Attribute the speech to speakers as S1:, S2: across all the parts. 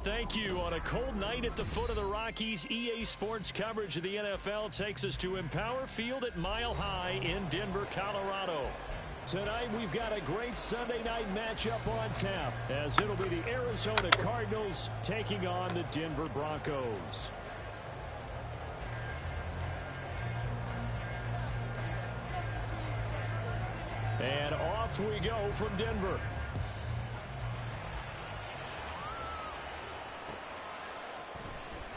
S1: thank you. On a cold night at the foot of the Rockies, EA Sports coverage of the NFL takes us to Empower Field at Mile High in Denver, Colorado. Tonight, we've got a great Sunday night matchup on tap, as it'll be the Arizona Cardinals taking on the Denver Broncos. And off we go from Denver.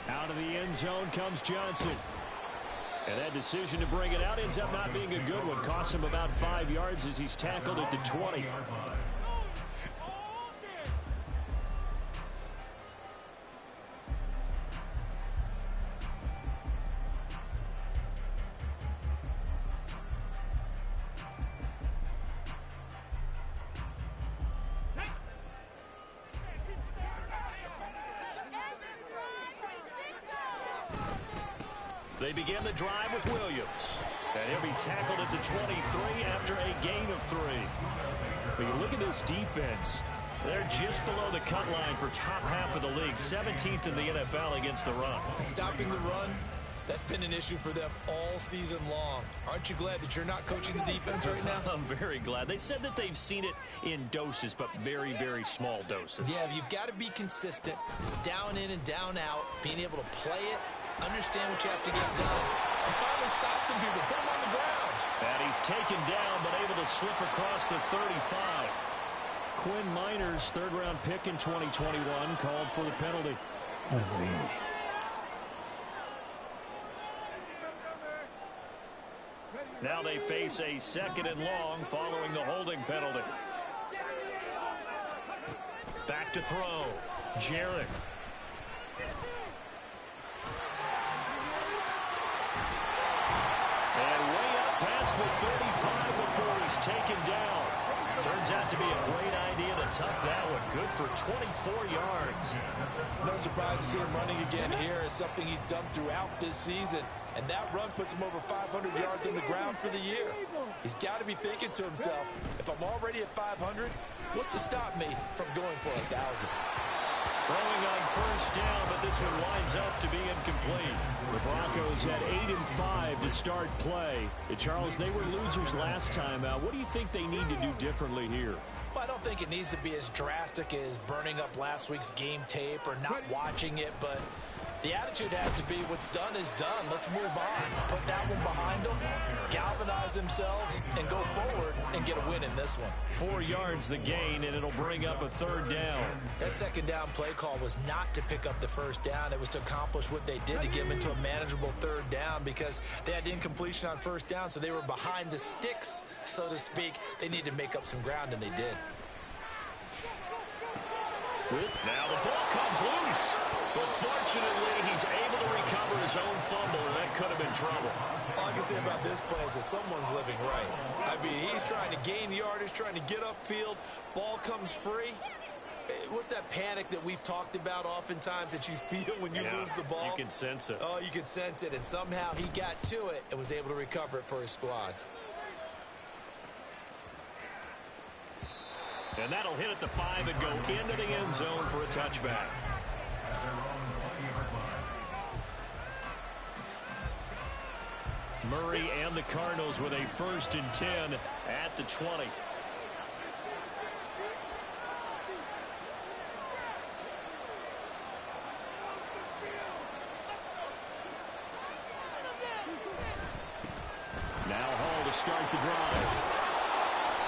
S1: Out of the end zone comes Johnson. And that decision to bring it out ends up not being a good one. Costs him about 5 yards as he's tackled at the 20. They begin the drive with Williams. And he'll be tackled at the 23 after a gain of 3. When you look at this defense, they're just below the cut line for top half of the league. 17th in the NFL against the run.
S2: Stopping the run, that's been an issue for them all season long. Aren't you glad that you're not coaching the defense right now?
S1: I'm very glad. They said that they've seen it in doses, but very, very small doses.
S2: Yeah, you've got to be consistent. It's down in and down out, being able to play it, understand what you have to get done, and finally stop some people, put them on the ground. And
S1: he's taken down, but able to slip across the 35. Quinn Miners, third-round pick in 2021, called for the penalty. Now they face a second and long following the holding penalty. Back to throw. Jarrett. And way up past the 35 before he's taken down. Turns out to be a great idea to tuck that one. Good for 24 yards.
S3: No surprise to see him running again here. It's something he's done throughout this season. And that run puts him over 500 yards on the ground for the year. He's got to be thinking to himself, if I'm already at 500, what's to stop me from going for 1,000?
S1: Throwing on first down, but this one winds up to be incomplete. The Broncos had 8-5 to start play. Charles, they were losers last time out. What do you think they need to do differently here?
S2: Well, I don't think it needs to be as drastic as burning up last week's game tape or not watching it, but the attitude has to be what's done is done. Let's move on. Put that one behind them, galvanize themselves, and go forward and get a win in this one.
S1: 4 yards the gain, and it'll bring up a third down.
S2: That second down play call was not to pick up the first down. It was to accomplish what they did to get them into a manageable third down because they had incompletion on first down, so they were behind the sticks, so to speak. They needed to make up some ground, and they did.
S1: Now the ball comes loose. But fortunately, he's able to recover his own fumble, and that could have been trouble.
S2: All I can say about this play is that someone's living right. I mean, he's trying to gain yardage, trying to get upfield. Ball comes free. What's that panic that we've talked about oftentimes that you feel when you lose the ball?
S1: You can sense it.
S2: Oh, you can sense it, and somehow he got to it and was able to recover it for his squad.
S1: And that'll hit at the 5 and go into the end zone for a touchback. Murray and the Cardinals with a 1st and 10 at the 20. Now Hall to start the drive.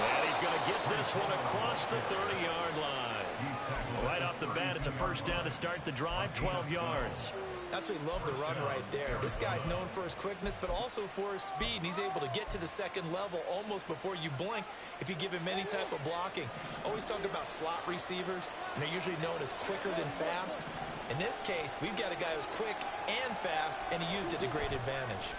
S1: And he's going to get this one across the 30-yard line. Right off the bat, it's a first down to start the drive, 12 yards.
S2: Absolutely love the run right there. This guy's known for his quickness, but also for his speed. And he's able to get to the second level almost before you blink if you give him any type of blocking. Always talk about slot receivers, and they're usually known as quicker than fast. In this case, we've got a guy who's quick and fast, and he used it to great advantage.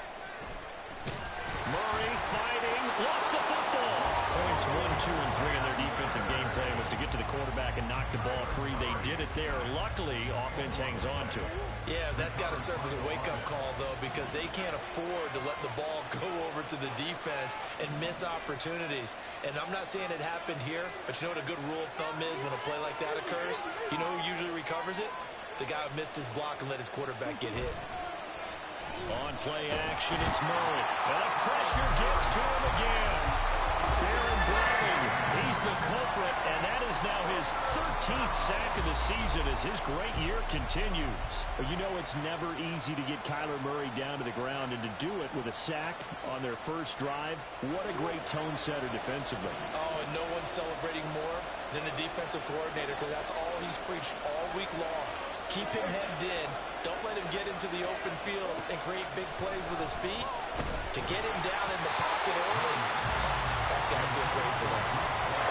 S1: Murray fighting, lost the football. points, 1, 2, and 3 in their defensive game plan was to get to the quarterback and knock the ball free. They did it there. Luckily, offense hangs on to it.
S2: Yeah, that's got to serve as a wake-up call, though, because they can't afford to let the ball go over to the defense and miss opportunities. And I'm not saying it happened here, but you know what a good rule of thumb is when a play like that occurs? You know who usually recovers it? The guy who missed his block and let his quarterback get hit.
S1: On play action, it's Murray. And the pressure gets to him again. Aaron Browning, he's the culprit, and that is now his 13th sack of the season as his great year continues. You know it's never easy to get Kyler Murray down to the ground, and to do it with a sack on their first drive, what a great tone setter defensively.
S2: Oh, and no one's celebrating more than the defensive coordinator, because that's all he's preached all week long. Keep him hemmed in. Don't let him get into the open field and create big plays with his feet. To get him down in the pocket early, that's got to feel great for them.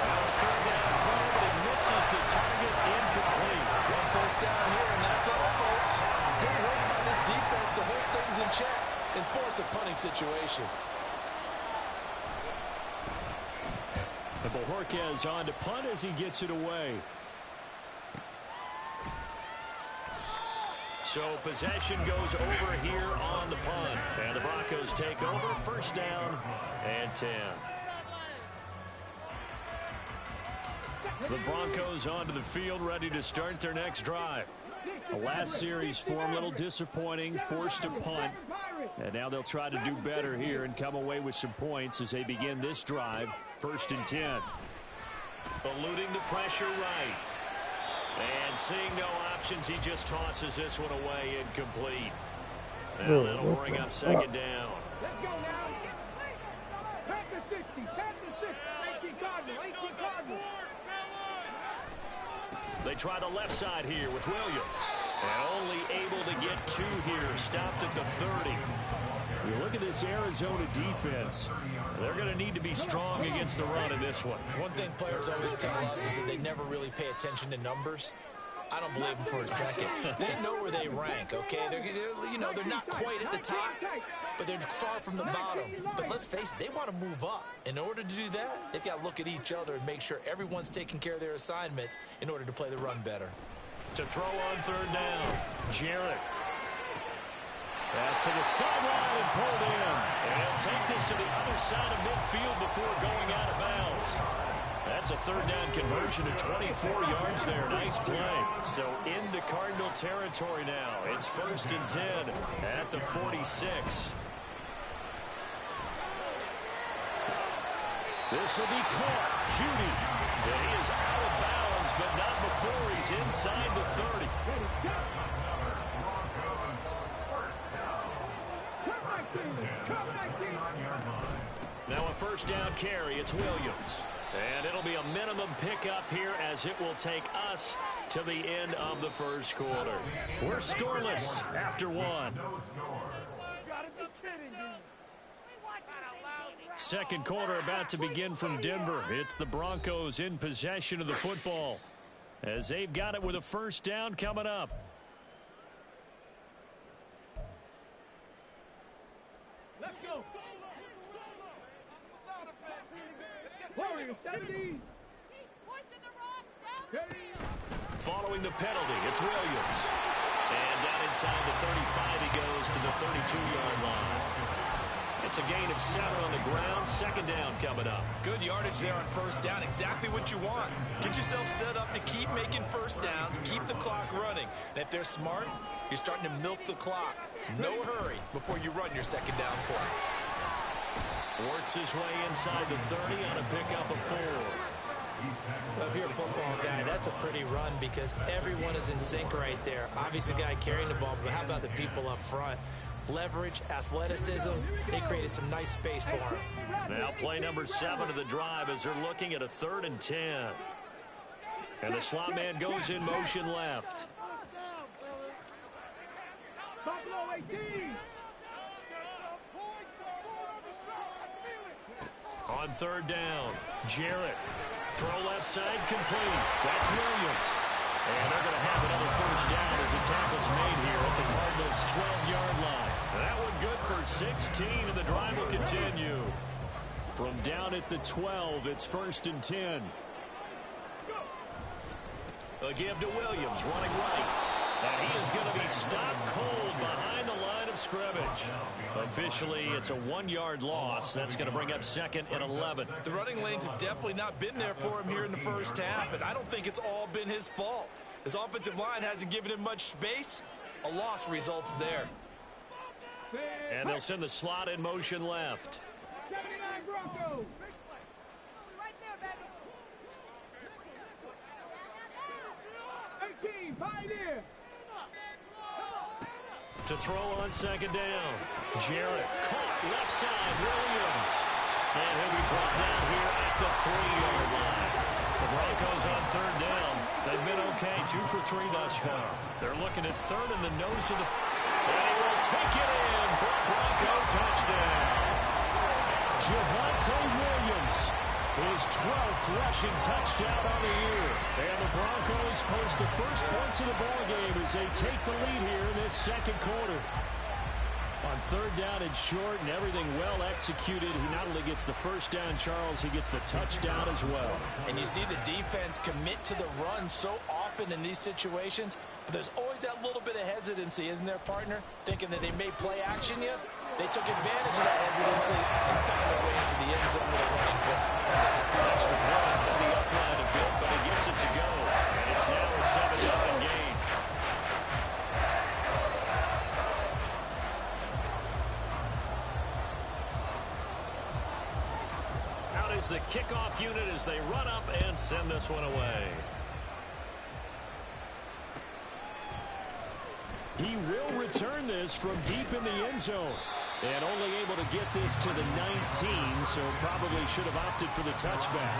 S1: Now a third down throw, but it misses the target, incomplete.
S3: One first down here, and that's all, folks. Good work by this defense to hold things in check and force a punting situation.
S1: And Bojorquez on to punt as he gets it away. So possession goes over here on the punt. And the Broncos take over. First down and 10. The Broncos onto the field, ready to start their next drive. The last series form a little disappointing, forced to punt. And now they'll try to do better here and come away with some points as they begin this drive. First and 10. Eluding the pressure right. And seeing no options, he just tosses this one away, incomplete. Now that'll bring up second down.
S4: Let's go now. Pass the 60, pass the 60. 18 Cardinal.
S1: They try the left side here with Williams. And only able to get 2 here, stopped at the 30. You look at this Arizona defense. They're going to need to be strong against the run in this one.
S2: One thing players always tell us is that they never really pay attention to numbers. I don't believe them for a second. They know where they rank, okay? They're not quite at the top, but they're far from the bottom. But let's face it, they want to move up. In order to do that, they've got to look at each other and make sure everyone's taking care of their assignments in order to play the run better.
S1: To throw on third down, Jarrett. Pass to the sideline and pulled in. And take this to the other side of midfield before going out of bounds. That's a third down conversion of 24 yards there. Nice play. So into Cardinal territory now. It's first and 10 at the 46. This will be caught. Judy. And he is out of bounds, but not before he's inside the 30. Now a first down carry. It's Williams. And it'll be a minimum pickup here as it will take us to the end of the first quarter. We're scoreless after 1. Second quarter about to begin from Denver. It's the Broncos in possession of the football as they've got it with a first down coming up.
S4: Let's go. Warriors, 70.
S1: Following the penalty, it's Williams. And down inside the 35, he goes to the 32-yard line. It's a gain of 7 on the ground. Second down coming up.
S2: Good yardage there on first down. Exactly what you want. Get yourself set up to keep making first downs, keep the clock running. And if they're smart, you're starting to milk the clock. No hurry before you run your second down play.
S1: Works his way inside the 30 on a pickup of 4.
S2: Well, if you're a football guy, that's a pretty run because everyone is in sync right there. Obviously, the guy carrying the ball, but how about the people up front? Leverage, athleticism, they created some nice space for him.
S1: Now play number 7 of the drive as they're looking at a 3rd and 10. And the slot man goes in motion left.
S4: Buffalo 18.
S1: On third down, Jarrett. Throw left side complete. That's Williams. And they're going to have another first down as the tackle's made here at the Cardinals' 12-yard line. That one good for 16, and the drive will continue. From down at the 12, it's 1st and 10. A give to Williams, running right. And he is going to be stopped cold behind the line of scrimmage. Officially, it's a 1-yard loss. That's going to bring up 2nd and 11.
S2: The running lanes have definitely not been there for him here in the first half, and I don't think it's all been his fault. His offensive line hasn't given him much space. A loss results there.
S1: And they'll send the slot in motion left.
S4: 79 Broncos. Right there, baby. 18, Pioneer.
S1: To throw on 2nd down. Jarrett caught left side. Williams. And he'll be brought down here at the 3-yard line. The Broncos on 3rd down. They've been okay, 2 for 3 thus far. They're looking at 3rd in the nose of the... And he will take it in for a Bronco touchdown. Javonte Williams, his 12th rushing touchdown on the year. And the Broncos post the first points of the ballgame as they take the lead here in this 2nd quarter. On 3rd down and short and everything well executed, he not only gets the first down, Charles, he gets the touchdown as well.
S2: And you see the defense commit to the run so often in these situations, but there's always that little bit of hesitancy, isn't there, partner? Thinking that they may play action you. They took advantage of that hesitancy and found their way into the end zone with a running play.
S1: Extra point will be upline a bit, but he gets it to go. And it's now a 7-0 game. Out is the kickoff unit as they run up and send this one away. He will return this from deep in the end zone. And only able to get this to the 19, so probably should have opted for the touchback.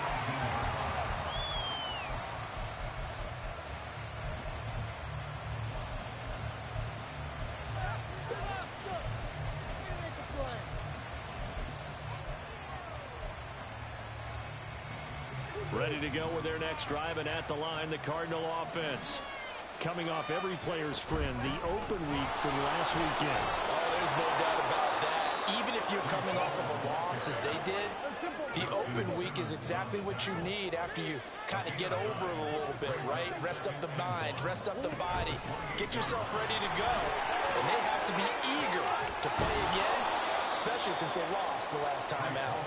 S1: Ready to go with their next drive, and at the line, the Cardinal offense. Coming off every player's friend, the open week from last weekend.
S2: Oh, there's no doubt about that. Even if you're coming off of a loss as they did, the open week is exactly what you need after you kind of get over it a little bit, right? Rest up the mind, rest up the body, get yourself ready to go. And they have to be eager to play again, especially since they lost the last time out.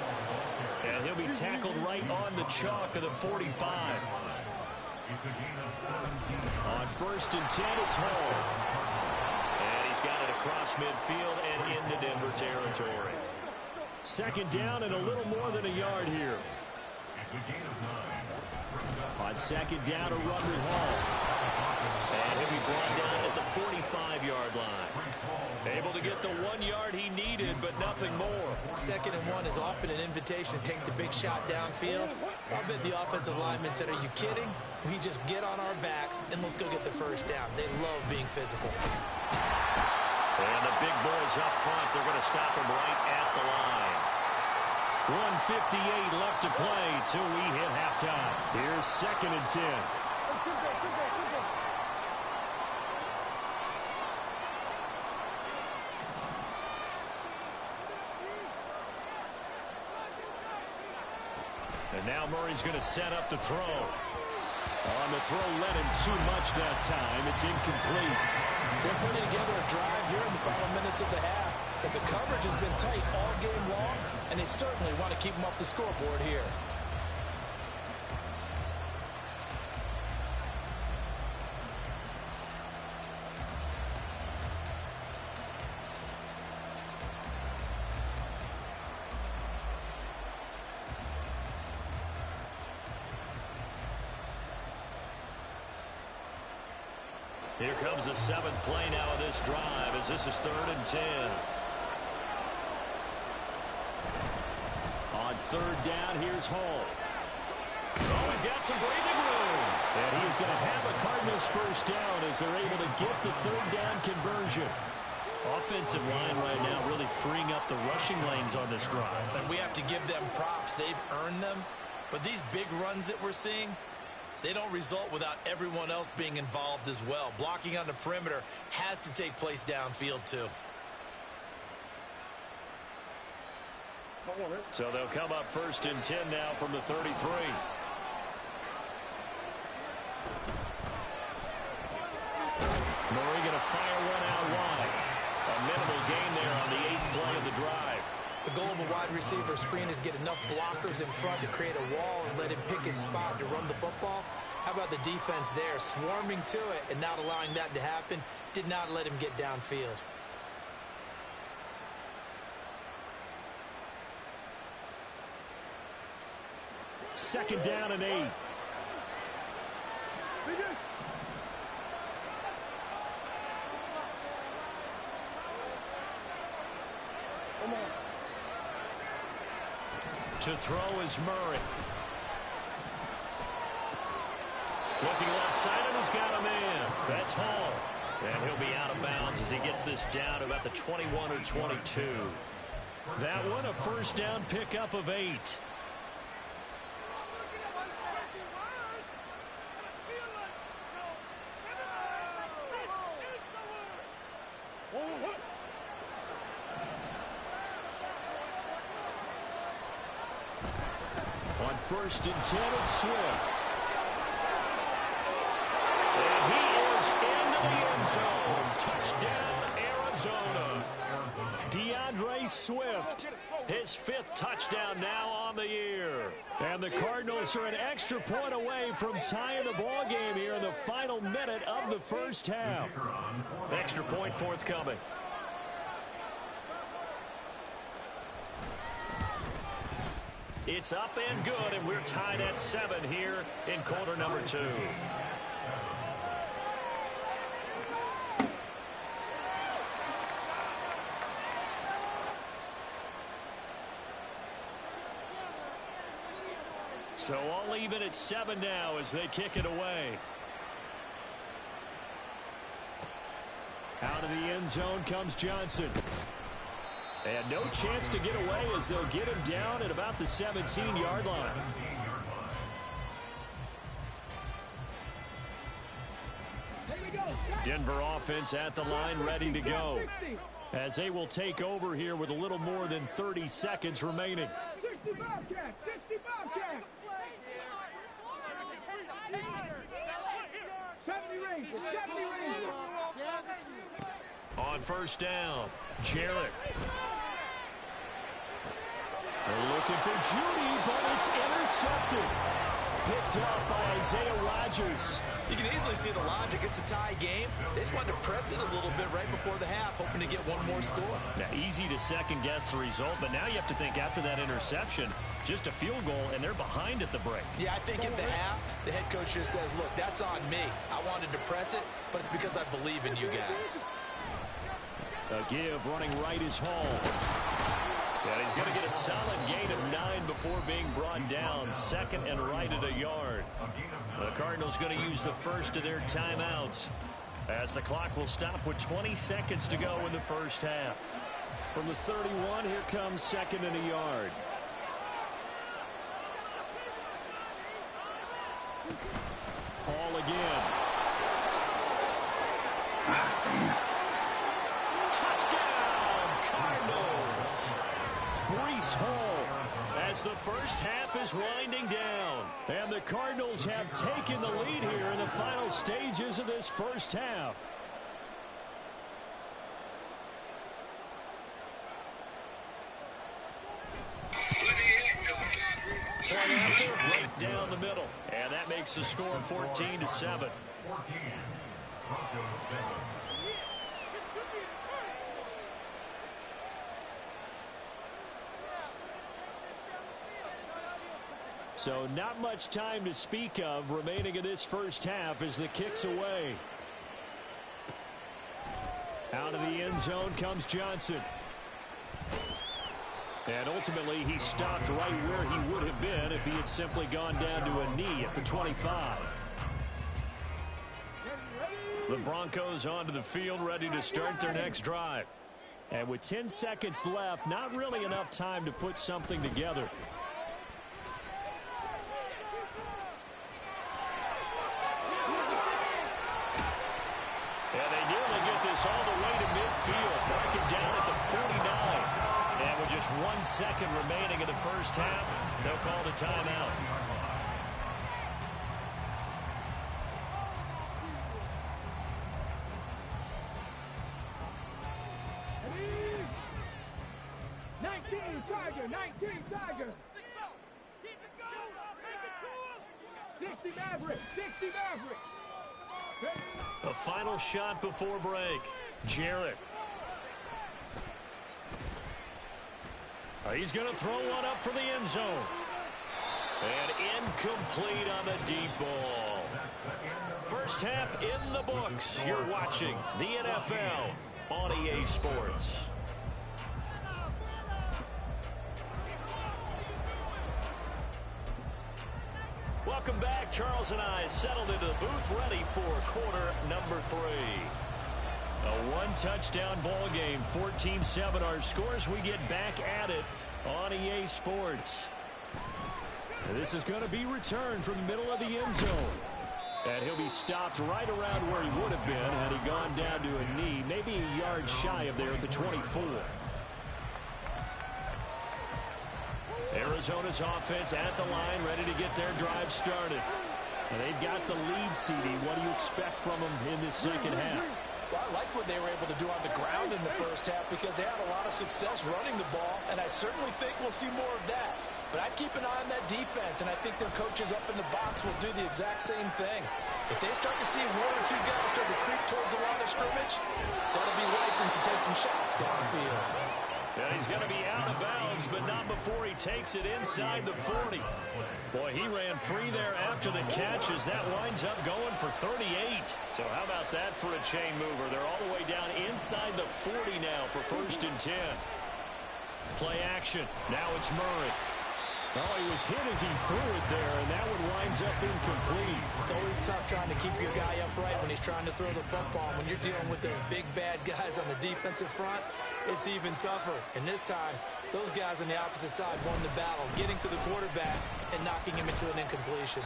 S1: And he'll be tackled right on the chalk of the 45. On 1st and 10, it's Hall. And he's got it across midfield and into Denver territory. 2nd down and a little more than a yard here. On 2nd down, a run with Hall. And he'll be brought down at the 45-yard line. Able to get the 1 yard he needed, but nothing more. 2nd and 1 is often an invitation to take the big shot downfield. I bet the offensive lineman said, are you kidding? We just get on our backs and let's go get the first down. They love being physical. And the big boys up front, they're going to stop him right at the line. 1:58 left to play till we hit halftime. Here's 2nd and 10. And now Murray's going to set up the throw. On the throw, led him too much that time. It's incomplete.
S2: They're putting together a drive here in the final minutes of the half. But the coverage has been tight all game long, and they certainly want to keep them off the scoreboard here.
S1: Here comes the 7th play now of this drive as this is 3rd and 10. On 3rd down, here's Hall. Oh, he's got some breathing room. And he's going to have a Cardinals first down as they're able to get the 3rd down conversion. Offensive line right now really freeing up the rushing lanes on this drive.
S2: And we have to give them props. They've earned them. But these big runs that we're seeing, they don't result without everyone else being involved as well. Blocking on the perimeter has to take place downfield too.
S1: So they'll come up 1st and 10 now from the 33. Murray going to fire one out wide. A minimal gain there on the 8th play of the drive.
S2: The goal of a wide receiver screen is get enough blockers in front to create a wall and let him pick his spot to run the football. How about the defense there, swarming to it and not allowing that to happen? Did not let him get downfield.
S1: Second down and 8. To throw is Murray. Looking left side, and he's got a man. That's Hall. And he'll be out of bounds as he gets this down to about the 21 or 22. That one, a first down pickup of 8. On 1st and 10, it's Swift. And he is into the end zone. Touchdown, Arizona. DeAndre Swift, his 5th touchdown now on the year. And the Cardinals are an extra point away from tying the ball game here in the final minute of the first half. Extra point forthcoming. It's up and good, and we're tied at 7 here in quarter number 2. So all even at 7 now as they kick it away. Out of the end zone comes Johnson. And no chance to get away as they'll get him down at about the 17-yard line. Denver offense at the line ready to go as they will take over here with a little more than 30 seconds remaining.
S4: 60 Bobcat, 60 Bobcat. 70 Rangers, 70 Rangers.
S1: On first down, Jarrett. They're looking for Judy, but it's intercepted. Picked up by Isaiah Rodgers.
S2: You can easily see the logic. It's a tie game. They just wanted to press it a little bit right before the half, hoping to get one more score.
S1: Now, easy to second-guess the result, but now you have to think after that interception, just a field goal, and they're behind at the break.
S2: Yeah, I think in the half, the head coach just says, look, that's on me. I wanted to press it, but it's because I believe in you guys.
S1: A give running right is Hall. And he's going to get a solid gain of 9 before being brought down. Second and right at a yard. The Cardinals going to use the first of their timeouts as the clock will stop with 20 seconds to go in the first half. From the 31, here comes second and a yard. Hall again. Touchdown, Cardinals. Breece Hall as the first half is winding down. And the Cardinals have taken the lead here in the final stages of this first half. Right down the middle. And that makes the score 14-7. So not much time to speak of remaining in this first half as the kick's away. Out of the end zone comes Johnson. And ultimately he stopped right where he would have been if he had simply gone down to a knee at the 25. The Broncos onto the field ready to start their next drive. And with 10 seconds left, not really enough time to put something together. And they nearly get this all the way to midfield. Mark it down at the 49. And with just 1 second remaining in the first half, they'll call the timeout.
S4: Tiger, 19 Tiger. 60 Maverick, 60 Maverick.
S1: The final shot before break. Jarrett. He's going to throw one up for the end zone. And incomplete on the deep ball. First half in the books. You're watching the NFL on EA Sports. Welcome back. Charles and I settled into the booth, ready for quarter number 3. A one-touchdown ball game, 14-7 our scores. We get back at it on EA Sports. And this is going to be returned from the middle of the end zone. And he'll be stopped right around where he would have been had he gone down to a knee, maybe a yard shy of there at the 24. Arizona's offense at the line, ready to get their drive started. And they've got the lead, CD. What do you expect from them in this second half?
S3: Well, I like what they were able to do on the ground in the first half because they had a lot of success running the ball, and I certainly think we'll see more of that. But I'd keep an eye on that defense, and I think their coaches up in the box will do the exact same thing. If they start to see 1 or 2 guys start to creep towards the line of scrimmage, that'll be license to take some shots downfield.
S1: And he's going to be out of bounds, but not before he takes it inside the 40. Boy, he ran free there after the catch as that winds up going for 38. So how about that for a chain mover? They're all the way down inside the 40 now for 1st and 10. Play action. Now it's Murray. Oh, he was hit as he threw it there, and that one winds up incomplete.
S2: It's always tough trying to keep your guy upright when he's trying to throw the football. When you're dealing with those big, bad guys on the defensive front, it's even tougher. And this time, those guys on the opposite side won the battle, getting to the quarterback and knocking him into an incompletion.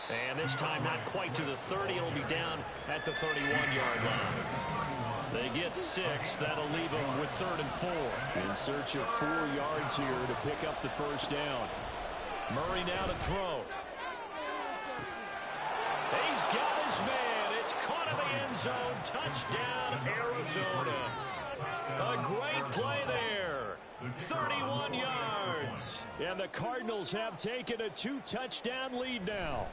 S1: And this time, not quite to the 30. It'll be down at the 31-yard line. They get 6. That'll leave them with 3rd and 4. In search of 4 yards here to pick up the first down. Murray now to throw. He's got his man. It's caught in the end zone. Touchdown, Arizona. A great play there. 31 yards. And the Cardinals have taken a 2-touchdown lead now.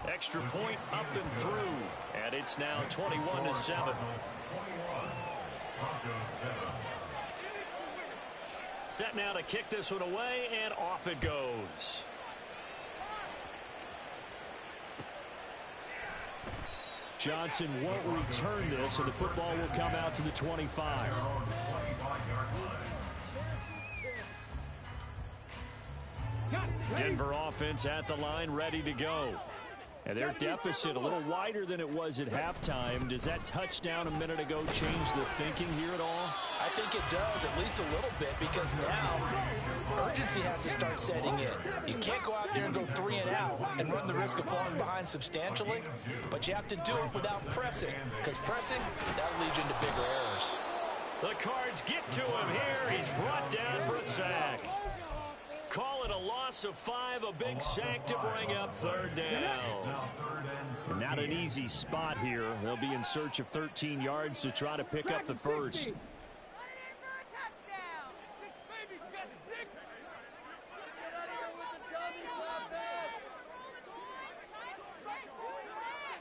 S1: Extra point up and through. And it's now 21-7. Set now to kick this one away, and off it goes. Johnson won't return this, and the football will come out to the 25. Denver offense at the line, ready to go. And their deficit a little wider than it was at halftime. Does that touchdown a minute ago change the thinking here at all?
S2: I think it does, at least a little bit, because now urgency has to start setting in. You can't go out there and go 3 and out and run the risk of falling behind substantially, but you have to do it without pressing, because pressing, that'll lead you into bigger errors.
S1: The Cards get to him here. He's brought down for a sack. Call it a loss of 5, a big sack to bring up 3rd down. Not an easy spot here. They'll be in search of 13 yards to try to pick up the first.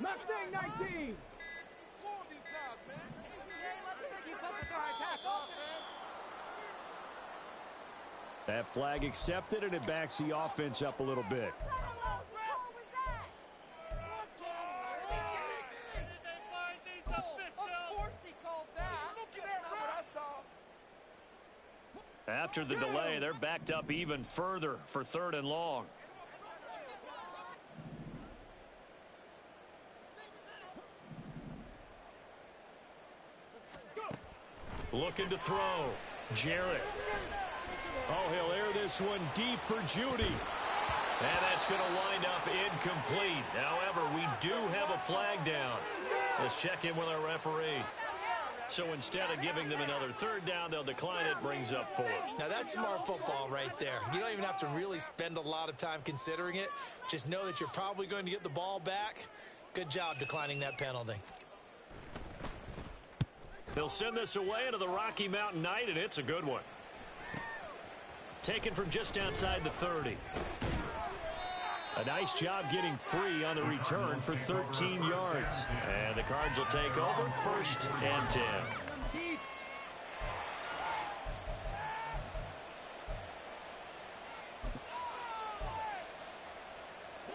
S4: Mustang 19.
S1: That flag accepted, and it backs the offense up a little bit. After the delay, they're backed up even further for 3rd and long. Looking to throw. Jarrett. Oh, he'll air this one deep for Judy. And that's going to wind up incomplete. However, we do have a flag down. Let's check in with our referee. So instead of giving them another third down, they'll decline it, brings up 4.
S2: Now, that's smart football right there. You don't even have to really spend a lot of time considering it. Just know that you're probably going to get the ball back. Good job declining that penalty.
S1: They'll send this away into the Rocky Mountain Night, and it's a good one. Taken from just outside the 30. A nice job getting free on the return for 13 yards. And the Cards will take over, 1st and 10.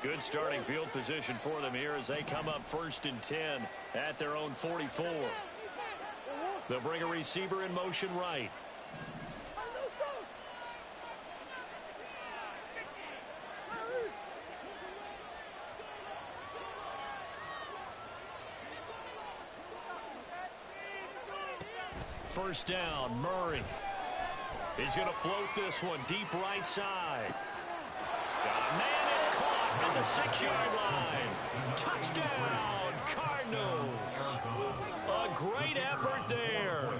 S1: Good starting field position for them here as they come up 1st and 10 at their own 44. They'll bring a receiver in motion right. First down, Murray. He's going to float this one deep right side. Got a man, it's caught at the 6-yard line. Touchdown, Cardinals. A great effort there.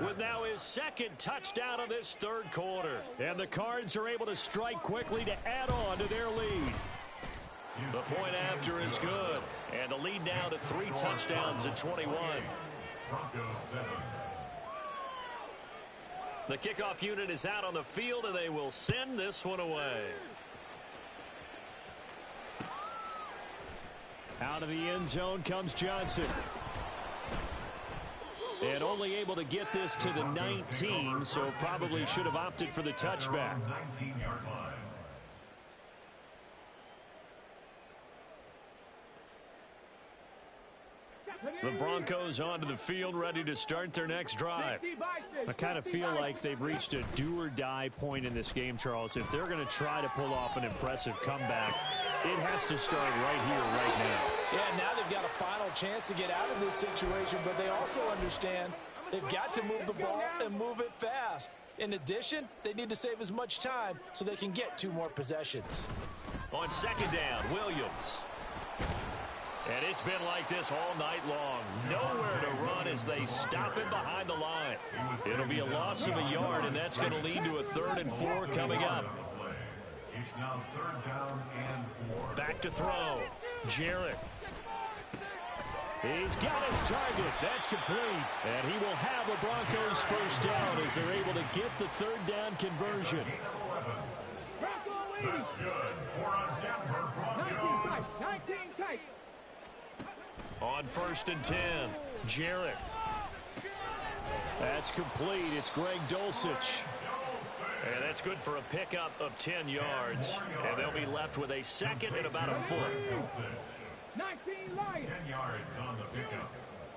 S1: With now his 2nd touchdown of this 3rd quarter. And the Cards are able to strike quickly to add on to their lead. The point after is good. And the lead now to 3 touchdowns at 21. The kickoff unit is out on the field, and they will send this one away. Out of the end zone comes Johnson. And only able to get this to the 19, so probably should have opted for the touchback.
S5: 19-yard line.
S1: The Broncos onto the field, ready to start their next drive. I kind of feel like they've reached a do-or-die point in this game, Charles. If they're going to try to pull off an impressive comeback, it has to start right here, right now.
S3: Yeah, now they've got a final chance to get out of this situation, but they also understand they've got to move the ball and move it fast. In addition, they need to save as much time so they can get 2 more possessions.
S1: On 2nd down, Williams. And it's been like this all night long. Nowhere to run as they stop him behind the line. It'll be a loss of a yard, and that's going to lead to a 3rd and 4 coming up.
S5: It's now 3rd down and 4.
S1: Back to throw. Jarrett. He's got his target. That's complete. And he will have the Broncos 1st down as they're able to get the 3rd down conversion.
S5: That's good for a Denver Broncos.
S4: 19 tight.
S1: On 1st and 10, Jarrett. That's complete. It's Greg Dulcich. And that's good for a pickup of 10 yards. And they'll be left with a 2nd and about a foot.
S4: 19 Lions.
S5: 10 yards on the pickup.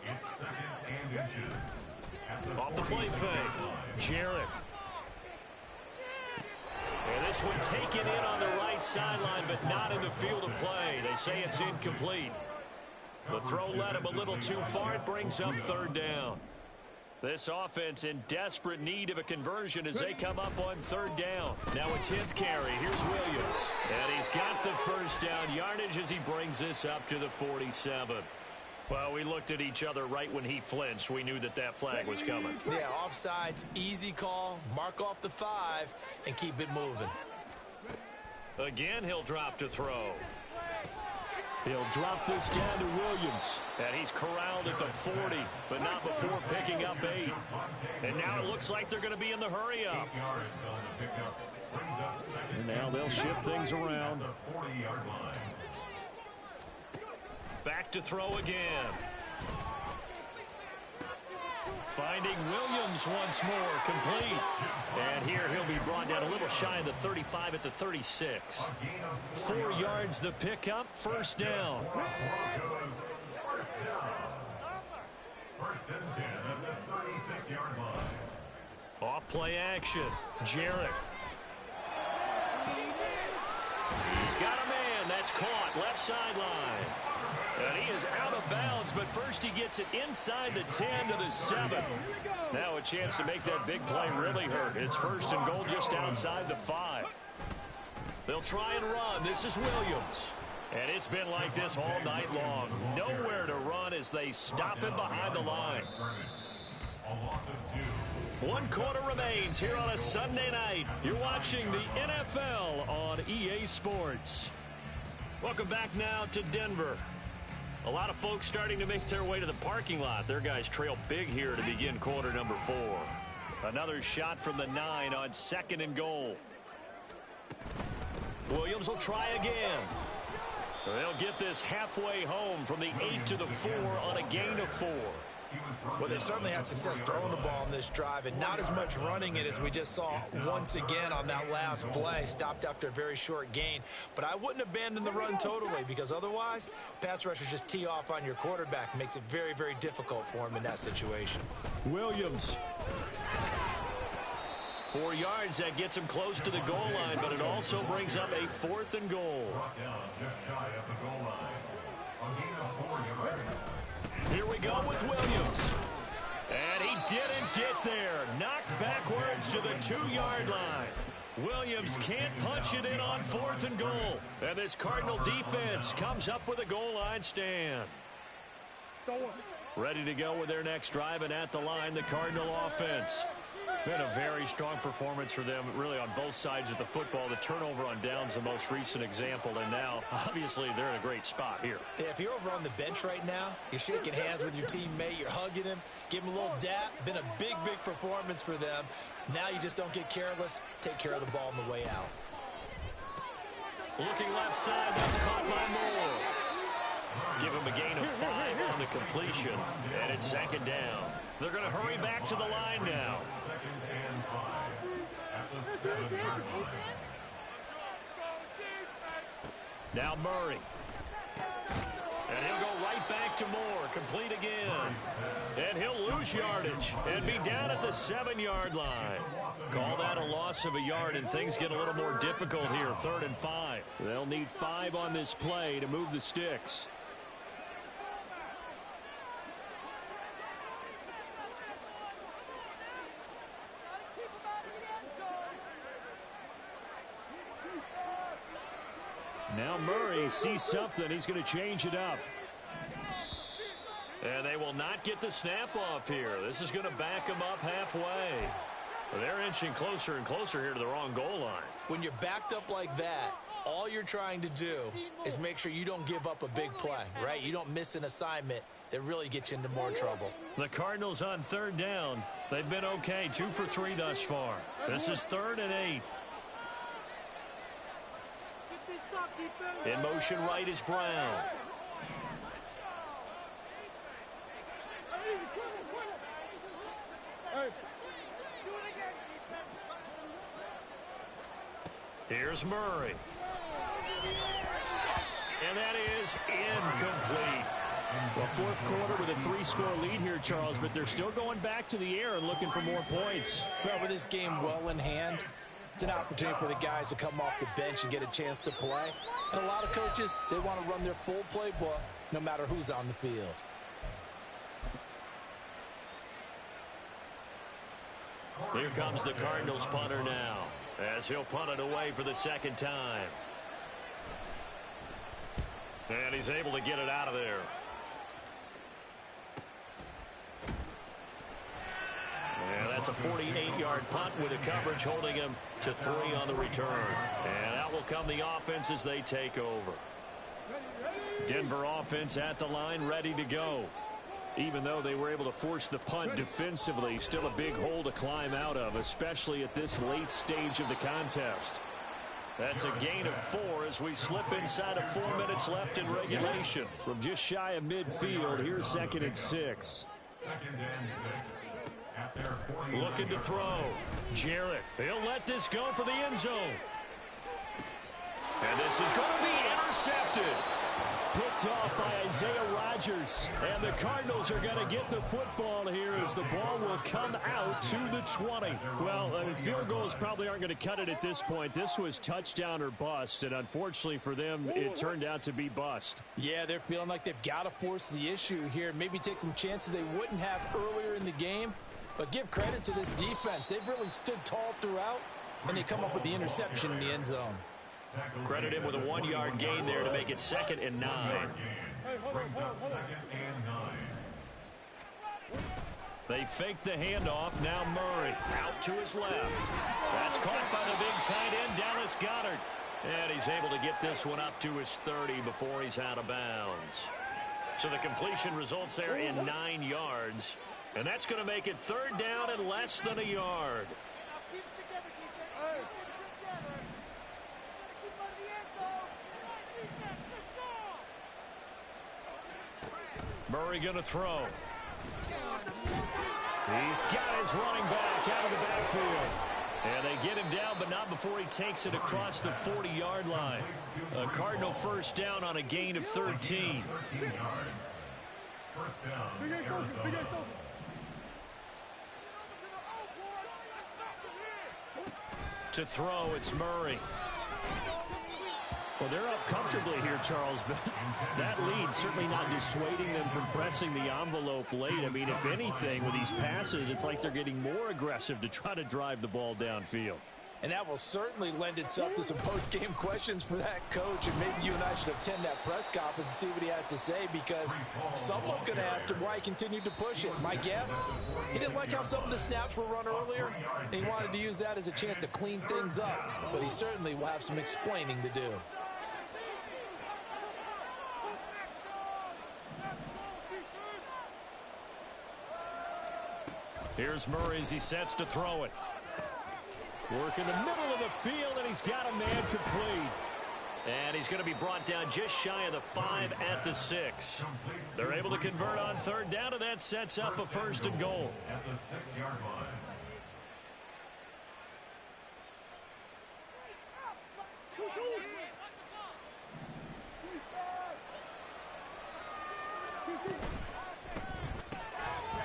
S5: It's 2nd and inches.
S1: Off the play fake, Jarrett. And this one taken in on the right sideline, but not in the field of play. They say it's incomplete. The throw led him a little too far. It brings up 3rd down. This offense in desperate need of a conversion as they come up on 3rd down. Now a 10th carry. Here's Williams. And he's got the 1st down yardage as he brings this up to the 47. Well, we looked at each other right when he flinched. We knew that that flag was coming.
S2: Yeah, offsides, easy call. Mark off the 5 and keep it moving.
S1: Again, he'll drop to throw. He'll drop this down to Williams. And he's corralled at the 40, but not before picking up 8. And now it looks like they're going to be in the hurry-up. And now they'll shift things around. Back to throw again. Finding Williams once more, complete. And here he'll be brought down a little shy of the 35 at the 36. 4 yards the pickup, 1st down.
S5: 1st and 10 at the 36-yard line.
S1: Off play action, Jarrett. He's got a man, that's caught, left sideline. And he is out of bounds, but first he gets it inside the 10 to the 7. Now a chance to make that big play really hurt. It's 1st and goal just outside the 5. They'll try and run. This is Williams. And it's been like this all night long. Nowhere to run as they stop him behind the line.
S5: A loss of 2.
S1: 1 quarter remains here on a Sunday night. You're watching the NFL on EA Sports. Welcome back now to Denver. A lot of folks starting to make their way to the parking lot. Their guys trail big here to begin quarter number 4. Another shot from the 9 on 2nd and goal. Williams will try again. They'll get this halfway home from the 8 to the 4 on a gain of 4.
S2: Well, they certainly had success throwing the ball on this drive and not as much running it as we just saw once again on that last play. Stopped after a very short gain. But I wouldn't abandon the run totally because otherwise, pass rushers just tee off on your quarterback. Makes it very, very difficult for him in that situation.
S1: Williams. 4 yards, that gets him close to the goal line, but it also brings up a 4th and goal.
S5: Brought down just shy of the goal line. A gain of 4 yards.
S1: Here we go with Williams. And he didn't get there. Knocked backwards to the 2-yard line. Williams can't punch it in on 4th and goal. And this Cardinal defense comes up with a goal line stand. Ready to go with their next drive, and at the line, the Cardinal offense. Been a very strong performance for them, really, on both sides of the football. The turnover on downs, the most recent example, and now, obviously, they're in a great spot here.
S2: Yeah, if you're over on the bench right now, you're shaking hands with your teammate, you're hugging him, give him a little dap. Been a big, big performance for them. Now you just don't get careless. Take care of the ball on the way out.
S1: Looking left side, that's caught by Moore. Give him a gain of 5 on the completion, and it's 2nd down. They're going to hurry back to the line now.
S5: 2nd and 5 at the 7-yard line.
S1: Now Murray. And he'll go right back to Moore. Complete again. And he'll lose yardage and be down at the 7-yard line. Call that a loss of a yard, and things get a little more difficult here. 3rd and 5. They'll need 5 on this play to move the sticks. Now Murray sees something. He's going to change it up. And they will not get the snap off here. This is going to back them up halfway. They're inching closer and closer here to the wrong goal line.
S2: When you're backed up like that, all you're trying to do is make sure you don't give up a big play, right? You don't miss an assignment that really gets you into more trouble.
S1: The Cardinals on 3rd down. They've been okay, 2 for 3 thus far. This is 3rd and 8. In motion right is Brown. Here's Murray. And that is incomplete. Well, 4th quarter with a 3-score lead here, Charles, but they're still going back to the air and looking for more points.
S3: Well, with this game well in hand, it's an opportunity for the guys to come off the bench and get a chance to play. And a lot of coaches, they want to run their full playbook no matter who's on the field.
S1: Here comes the Cardinals punter now, as he'll punt it away for the 2nd time. And he's able to get it out of there. And that's a 48-yard punt with a coverage holding him to 3 on the return. And out will come the offense as they take over. Denver offense at the line, ready to go. Even though they were able to force the punt defensively, still a big hole to climb out of, especially at this late stage of the contest. That's a gain of 4 as we slip inside of 4 minutes left in regulation. From just shy of midfield, here's 2nd and 6.
S5: 2nd and 6. At their 40.
S1: Looking to throw. Jarrett. He'll let this go for the end zone. And this is going to be intercepted. Picked off by Isaiah Rodgers. And the Cardinals are going to get the football here as the ball will come out to the 20. Well, I mean, field goals probably aren't going to cut it at this point. This was touchdown or bust, and unfortunately for them, it turned out to be bust.
S3: Yeah, they're feeling like they've got to force the issue here. Maybe take some chances they wouldn't have earlier in the game. But give credit to this defense. They've really stood tall throughout, and they come up with the interception in the end zone.
S1: Credit him with a 1-yard gain there to make it 2nd and 9.
S5: Brings up 2nd and 9.
S1: They fake the handoff. Now Murray out to his left. That's caught by the big tight end, Dallas Goedert. And he's able to get this one up to his 30 before he's out of bounds. So the completion results there in 9 yards. And that's going to make it third down and less than a yard. Murray going to throw. He's got his running back out of the backfield. And they get him down, but not before he takes it across the 40-yard line. A Cardinal first down on a gain of 13.
S5: 13 yards. First down, Arizona.
S1: To throw, it's Murray. Well, they're up comfortably here, Charles, but that lead certainly not dissuading them from pressing the envelope late. I mean, if anything, with these passes, it's like they're getting more aggressive to try to drive the ball downfield.
S3: And that will certainly lend itself to some post-game questions for that coach. And maybe you and I should attend that press conference and see what he has to say, because someone's going to ask him why he continued to push it. My guess, he didn't like how some of the snaps were run earlier, and he wanted to use that as a chance to clean things up. But he certainly will have some explaining to do.
S1: Here's Murray as he sets to throw it. Work in the middle of the field, and he's got a man complete. And he's going to be brought down just shy of the 5 at the 6. They're able to convert on third down, and that sets up a first and goal.
S5: At the 6-yard line.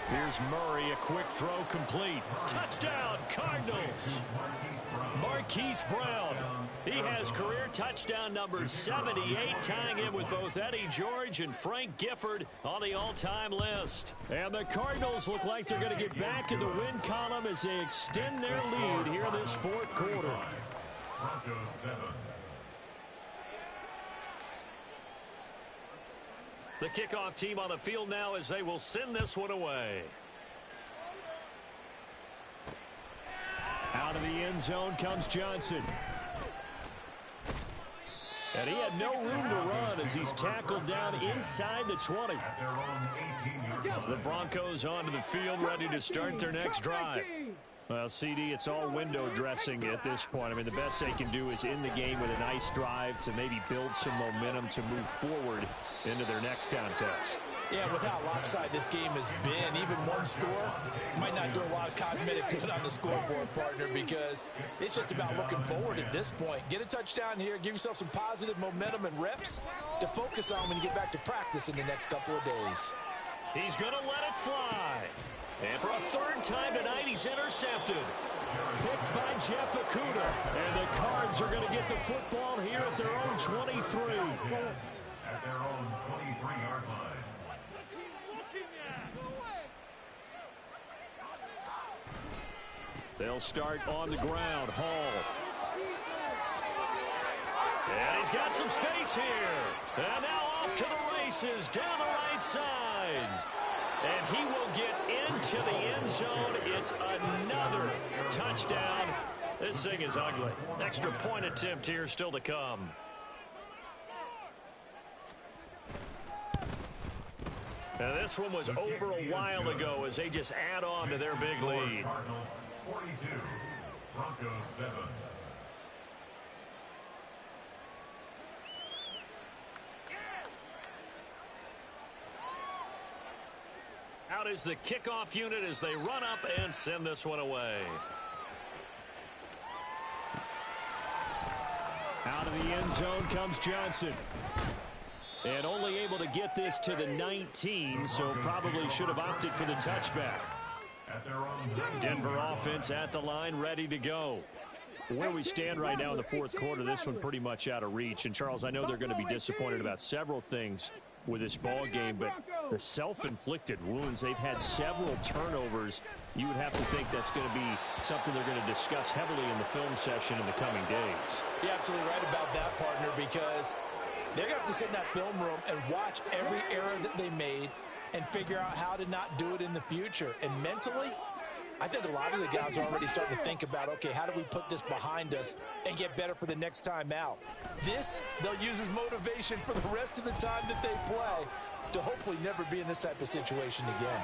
S1: Here's Murray, a quick throw complete. Touchdown, Cardinals. Marquise Brown. He has career touchdown number 78, tying him with both Eddie George and Frank Gifford on the all-time list. And the Cardinals look like they're going to get back in the win column as they extend their lead here in this fourth quarter.
S5: Broncos 7.
S1: The kickoff team on the field now as they will send this one away. Out of the end zone comes Johnson. And he had no room to run as he's tackled down inside the 20.
S5: At their own 18-yard line.
S1: The Broncos onto the field ready to start their next drive. Well, CD, it's all window dressing at this point. I mean, the best they can do is end the game with a nice drive to maybe build some momentum to move forward into their next contest.
S3: Yeah, with how lopsided this game has been, even one score might not do a lot of cosmetic good on the scoreboard, partner, because it's just about looking forward at this point. Get a touchdown here, give yourself some positive momentum and reps to focus on when you get back to practice in the next couple of days.
S1: He's going to let it fly. And for a third time tonight, he's intercepted. Picked by Jeff Okudah. And the Cards are going to get the football here at their own 23.
S5: At their own 23-yard line.
S1: They'll start on the ground. Hall. And he's got some space here. And now off to the races down the right side. And he will get into the end zone. It's another touchdown. This thing is ugly. Extra point attempt here still to come. Now this one was over a while ago as they just add on to their big lead.
S5: Cardinals 42, Broncos 7.
S1: Out is the kickoff unit as they run up and send this one away. Out of the end zone comes Johnson. And only able to get this to the 19, so probably should have opted for the touchback.
S5: At their own
S1: Denver offense at the line, ready to go. Where we stand right now in the fourth quarter, this one pretty much out of reach. And, Charles, I know they're going to be disappointed about several things with this ball game, but the self-inflicted wounds, they've had several turnovers. You would have to think that's going to be something they're going to discuss heavily in the film session in the coming days.
S3: You're absolutely right about that, partner, because they're going to have to sit in that film room and watch every error that they made and figure out how to not do it in the future. And mentally, I think a lot of the guys are already starting to think about, okay, how do we put this behind us and get better for the next time out? This, they'll use as motivation for the rest of the time that they play to hopefully never be in this type of situation again.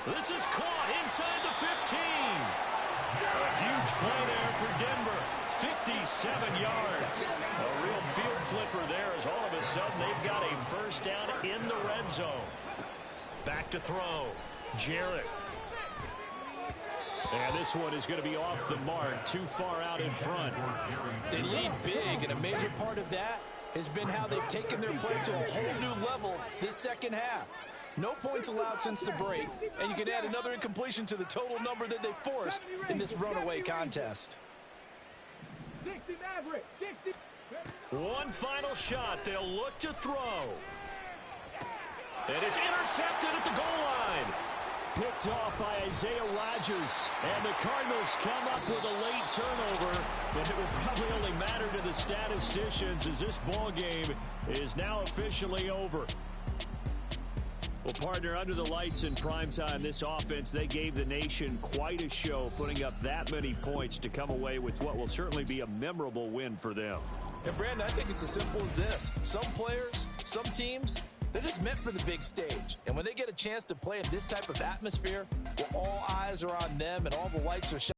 S1: This is caught inside the 15. A huge play there for Denver. 57 yards. A real field flipper there as all of a sudden they've got a first down in the red zone. Back to throw. Jarrett. And this one is going to be off the mark, too far out in front.
S3: They lead big, and a major part of that has been how they've taken their play to a whole new level this second half. No points allowed since the break, and you can add another incompletion to the total number that they forced in this runaway contest.
S4: 60 Maverick, 60.
S1: One final shot. They'll look to throw. And it's intercepted at the goal line. Picked off by Isaiah Rodgers. And the Cardinals come up with a late turnover. And it will probably only matter to the statisticians as this ball game is now officially over. Well, partner, under the lights in primetime, this offense, they gave the nation quite a show, putting up that many points to come away with what will certainly be a memorable win for them.
S3: And, Brandon, I think it's as simple as this. Some players, some teams, they're just meant for the big stage. And when they get a chance to play in this type of atmosphere, where all eyes are on them and all the lights are shining,